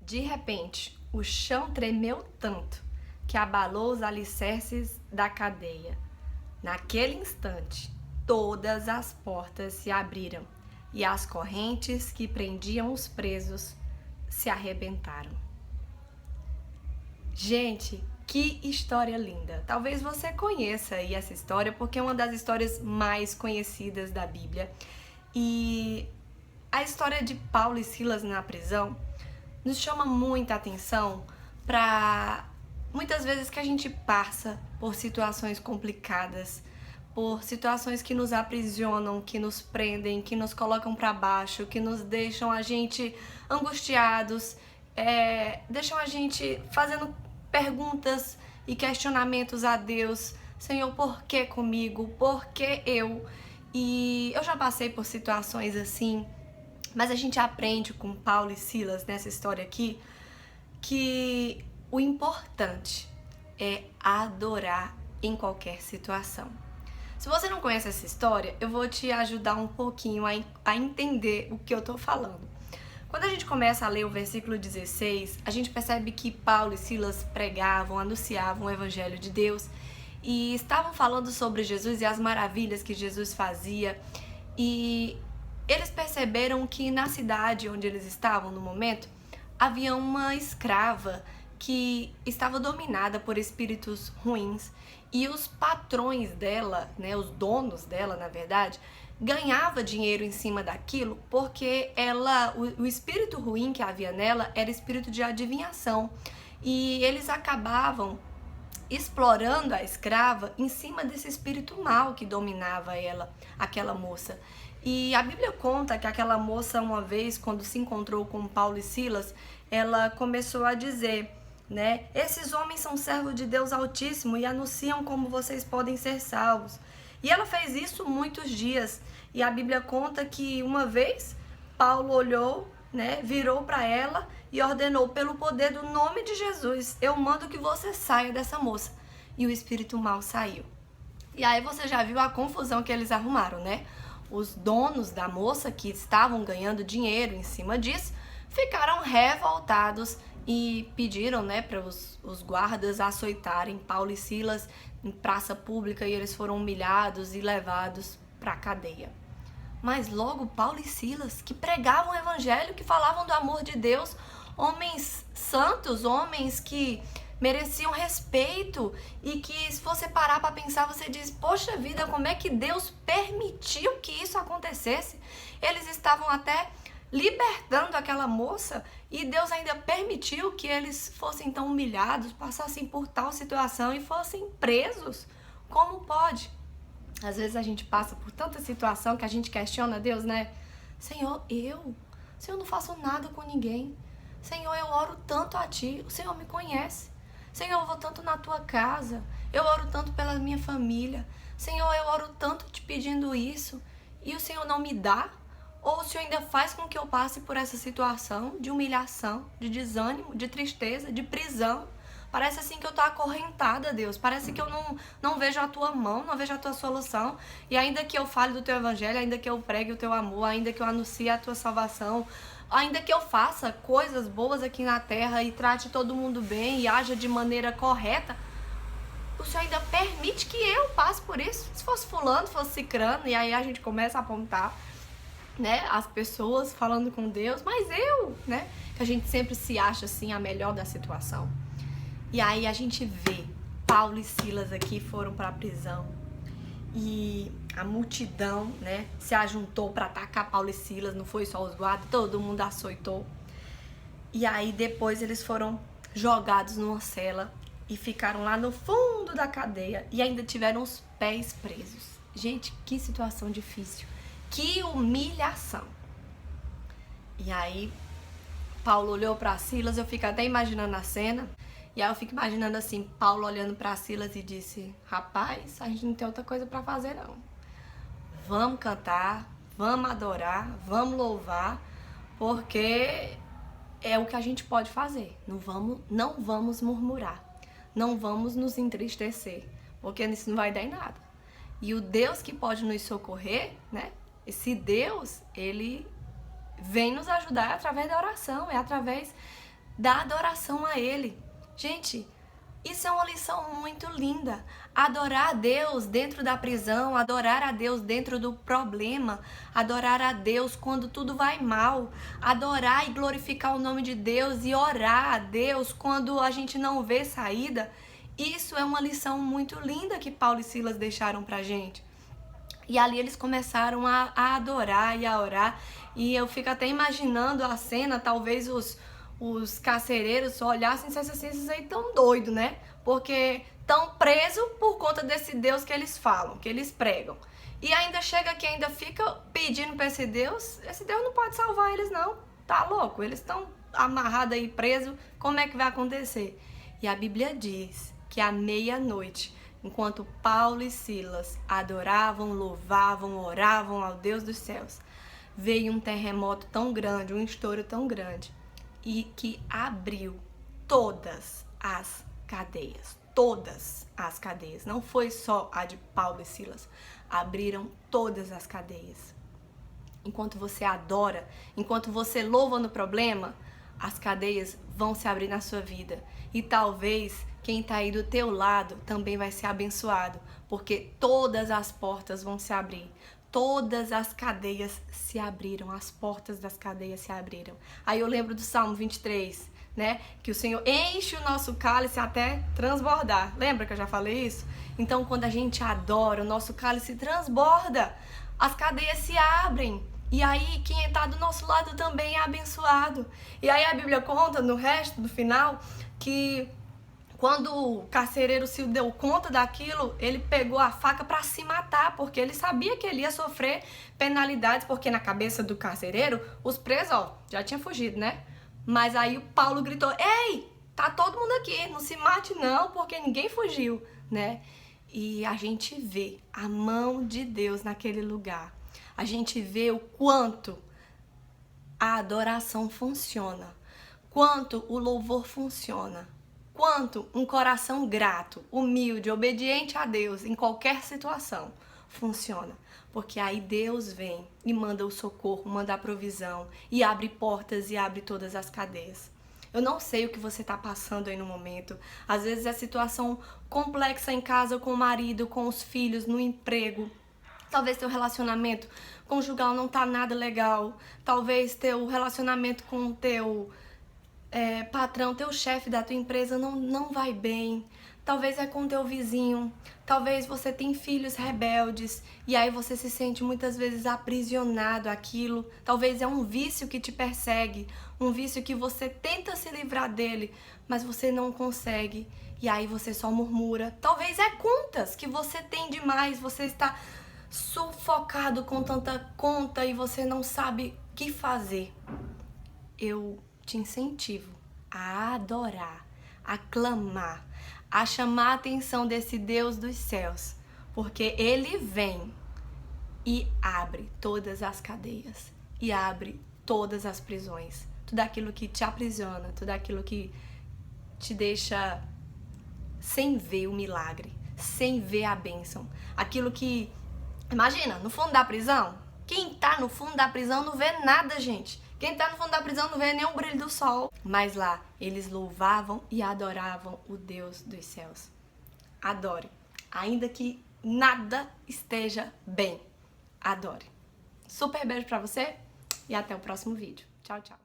De repente, o chão tremeu tanto que abalou os alicerces da cadeia. Naquele instante, todas as portas se abriram e as correntes que prendiam os presos se arrebentaram. Gente, que história linda! Talvez você conheça aí essa história porque é uma das histórias mais conhecidas da Bíblia. E a história de Paulo e Silas na prisão nos chama muita atenção para muitas vezes que a gente passa por situações complicadas, por situações que nos aprisionam, que nos prendem, que nos colocam para baixo, que nos deixam a gente angustiados, deixam a gente fazendo perguntas e questionamentos a Deus. Senhor, por que comigo? Por que eu? E eu já passei por situações assim, mas a gente aprende com Paulo e Silas nessa história aqui que o importante é adorar em qualquer situação. Se você não conhece essa história, eu vou te ajudar um pouquinho a entender o que eu tô falando. Quando a gente começa a ler o versículo 16, a gente percebe que Paulo e Silas pregavam, anunciavam o evangelho de Deus e estavam falando sobre Jesus e as maravilhas que Jesus fazia. E eles perceberam que na cidade onde eles estavam no momento, havia uma escrava que estava dominada por espíritos ruins e os patrões dela, né, os donos dela, na verdade, ganhava dinheiro em cima daquilo porque o espírito ruim que havia nela era espírito de adivinhação e eles acabavam explorando a escrava em cima desse espírito mau que dominava ela, aquela moça. E a Bíblia conta que aquela moça, uma vez, quando se encontrou com Paulo e Silas, ela começou a dizer, né? Esses homens são servos de Deus Altíssimo e anunciam como vocês podem ser salvos. E ela fez isso muitos dias. E a Bíblia conta que uma vez Paulo olhou, né, virou para ela e ordenou, pelo poder do nome de Jesus, eu mando que você saia dessa moça. E o espírito mau saiu. E aí você já viu a confusão que eles arrumaram, né? Os donos da moça, que estavam ganhando dinheiro em cima disso, ficaram revoltados e pediram, né, para os guardas açoitarem Paulo e Silas em praça pública, e eles foram humilhados e levados para a cadeia. Mas logo Paulo e Silas, que pregavam o evangelho, que falavam do amor de Deus, homens santos, homens que mereciam respeito e que, se você parar para pensar, você diz, poxa vida, como é que Deus permitiu que isso acontecesse? Eles estavam até libertando aquela moça e Deus ainda permitiu que eles fossem tão humilhados, passassem por tal situação e fossem presos. Como pode? Às vezes a gente passa por tanta situação que a gente questiona Deus, né? Senhor, eu não faço nada com ninguém. Senhor, eu oro tanto a Ti, o Senhor me conhece. Senhor, eu vou tanto na Tua casa, eu oro tanto pela minha família. Senhor, eu oro tanto te pedindo isso e o Senhor não me dá? Ou o Senhor ainda faz com que eu passe por essa situação de humilhação, de desânimo, de tristeza, de prisão? Parece assim que eu tô acorrentada, Deus. Parece que eu não vejo a Tua mão, não vejo a Tua solução. E ainda que eu fale do Teu evangelho, ainda que eu pregue o Teu amor, ainda que eu anuncie a Tua salvação, ainda que eu faça coisas boas aqui na terra e trate todo mundo bem e haja de maneira correta, o Senhor ainda permite que eu passe por isso. Se fosse fulano, se fosse cicrano, e aí a gente começa a apontar, né, as pessoas falando com Deus, mas eu, né, que a gente sempre se acha assim a melhor da situação. E aí a gente vê Paulo e Silas aqui foram para a prisão e a multidão, né, se ajuntou para atacar Paulo e Silas, não foi só os guardas, todo mundo açoitou. E aí depois eles foram jogados numa cela e ficaram lá no fundo da cadeia e ainda tiveram os pés presos. Gente, que situação difícil. Que humilhação. E aí Paulo olhou para Silas, eu fico até imaginando a cena. E aí eu fico imaginando assim, Paulo olhando para Silas e disse, rapaz, a gente não tem outra coisa para fazer não. Vamos cantar, vamos adorar, vamos louvar, porque é o que a gente pode fazer. Não vamos murmurar, não vamos nos entristecer, porque isso não vai dar em nada. E o Deus que pode nos socorrer, né? Esse Deus, ele vem nos ajudar através da oração, é através da adoração a Ele. Gente, isso é uma lição muito linda. Adorar a Deus dentro da prisão, adorar a Deus dentro do problema, adorar a Deus quando tudo vai mal, adorar e glorificar o nome de Deus e orar a Deus quando a gente não vê saída. Isso é uma lição muito linda que Paulo e Silas deixaram pra gente. E ali eles começaram a adorar e a orar. E eu fico até imaginando a cena, talvez os carcereiros olhassem e dissessem assim, esses aí tão doidos, né? Porque estão presos por conta desse Deus que eles falam, que eles pregam. E ainda chega que ainda fica pedindo para esse Deus não pode salvar eles não, tá louco? Eles estão amarrados aí, presos, como é que vai acontecer? E a Bíblia diz que à meia-noite, enquanto Paulo e Silas adoravam, louvavam, oravam ao Deus dos céus, veio um terremoto tão grande, um estouro tão grande, e que abriu todas as cadeias. Todas as cadeias. Não foi só a de Paulo e Silas. Abriram todas as cadeias. Enquanto você adora, enquanto você louva no problema, as cadeias vão se abrir na sua vida. E talvez quem está aí do teu lado também vai ser abençoado, porque todas as portas vão se abrir. Todas as cadeias se abriram, as portas das cadeias se abriram. Aí eu lembro do Salmo 23, né? Que o Senhor enche o nosso cálice até transbordar. Lembra que eu já falei isso? Então, quando a gente adora, o nosso cálice transborda, as cadeias se abrem. E aí, quem está do nosso lado também é abençoado. E aí a Bíblia conta, no resto, no final, que quando o carcereiro se deu conta daquilo, ele pegou a faca para se matar, porque ele sabia que ele ia sofrer penalidades, porque na cabeça do carcereiro, os presos, já tinham fugido, né? Mas aí o Paulo gritou, ei, tá todo mundo aqui, não se mate não, porque ninguém fugiu, né? E a gente vê a mão de Deus naquele lugar. A gente vê o quanto a adoração funciona, quanto o louvor funciona. Quanto um coração grato, humilde, obediente a Deus em qualquer situação funciona. Porque aí Deus vem e manda o socorro, manda a provisão e abre portas e abre todas as cadeias. Eu não sei o que você está passando aí no momento. Às vezes é situação complexa em casa com o marido, com os filhos, no emprego. Talvez teu relacionamento conjugal não tá nada legal. Talvez teu relacionamento com o teu patrão, teu chefe da tua empresa não vai bem. Talvez é com teu vizinho. Talvez você tem filhos rebeldes e aí você se sente muitas vezes aprisionado àquilo. Talvez é um vício que te persegue, um vício que você tenta se livrar dele, mas você não consegue. E aí você só murmura. Talvez é contas que você tem demais, você está sufocado com tanta conta e você não sabe o que fazer. Eu te incentivo a adorar, a clamar, a chamar a atenção desse Deus dos céus, porque Ele vem e abre todas as cadeias e abre todas as prisões, tudo aquilo que te aprisiona, tudo aquilo que te deixa sem ver o milagre, sem ver a bênção, aquilo que, imagina, no fundo da prisão, quem tá no fundo da prisão não vê nada, gente. Quem tá no fundo da prisão não vê nem o brilho do sol. Mas lá, eles louvavam e adoravam o Deus dos céus. Adore. Ainda que nada esteja bem, adore. Super beijo pra você e até o próximo vídeo. Tchau, tchau.